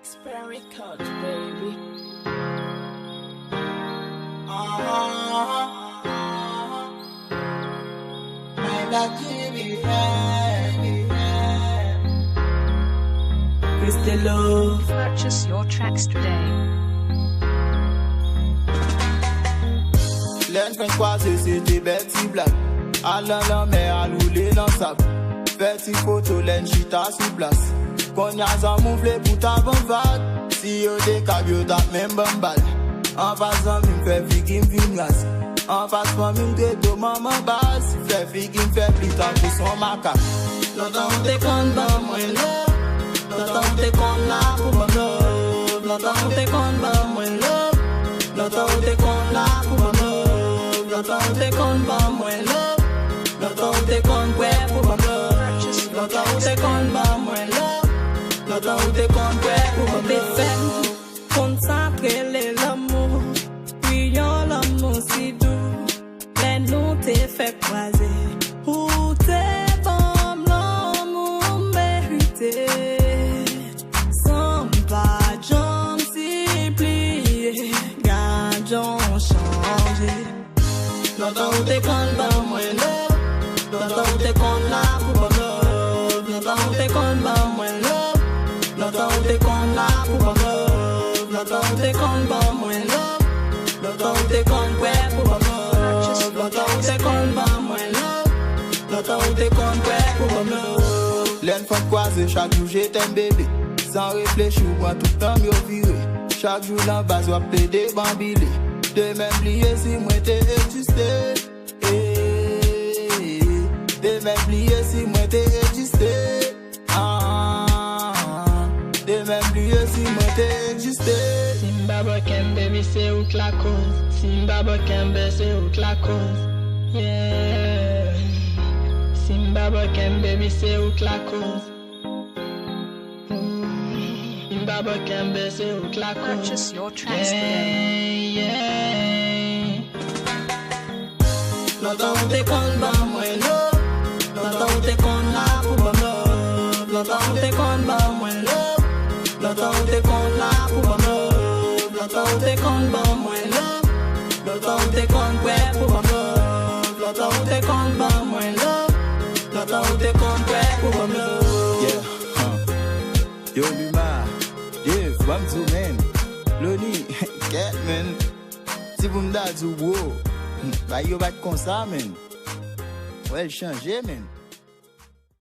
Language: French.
Record, baby. Chrittelle. Purchase your tracks today. L'un fait croiser, c'était Betty Black. Allant la mer, à rouler dans sable. Petit photo, l'un chita sous place. Qu'on y a un mouvlet pour ta vague. Si yo décab, yo tap même bambal. En face, m'y fait figuer m'vignas. En face, m'y m'gredo maman base. Si fait figuer m'fait plus tard que son macaque. Lontan tekonn ba mwen love. Lontan tekonn la pour mon love. Lontan tekonn ba mwen love. Lontan tekonn la pour mon love. Lontan tekonn ba mwen love. Lontan tekonn kwe pour mon love. Lontan tekonn ba mwen love. Lontan tekonn kwe pour mon love. Consacrer l'amour, prions l'amour si doux. Les nous t'es fait croiser. Où t'es bon, l'amour mérité. Sans pas j'en s'y plier, gardons changé. Lontan tekonn ba mwen love. Lontan tekonn la pour mon love. Lontan tekonn ba mwen love. Lontan tekonn la pour mon love. Lontan tekonn ba mwen love. Lontan tekonn kwe pour mon love. Lontan tekonn ba mwen love. Lontan tekonn kwe pour mon love. L'en fois croisé, chaque jour j'étais un bébé. Sans réfléchir, moi tout le temps m'y viré. Chaque jour l'en bas, je vais des bambilés. De même lié si moi t'es existé. De même lié si moi t'es existé. De même lié si moi t'es existé. Simba bokem baby c'est où la cause. Simba bokem baby c'est où la cause. Yeah. Simba bokem baby c'est où la cause. Simba bokem baby c'est où la cause. Purchase your tracks today. Yeah. Lontan tekonn ba mwen love. Lontan tekonn la pour mon love. Lontan tekonn ba mwen love. Lontan tekonn la pour mon love. Lontan tekonn ba mwen love. Lontan tekonn kwe pour mon love. Lontan tekonn ba mwen love. Lontan tekonn kwe pour mon love. Yeah, Yo Luma, Dave, Bamzoo man, Loni, Catman. Si vous m'daz ou wow, bah yo bat comme ça man. Ouais, changer man.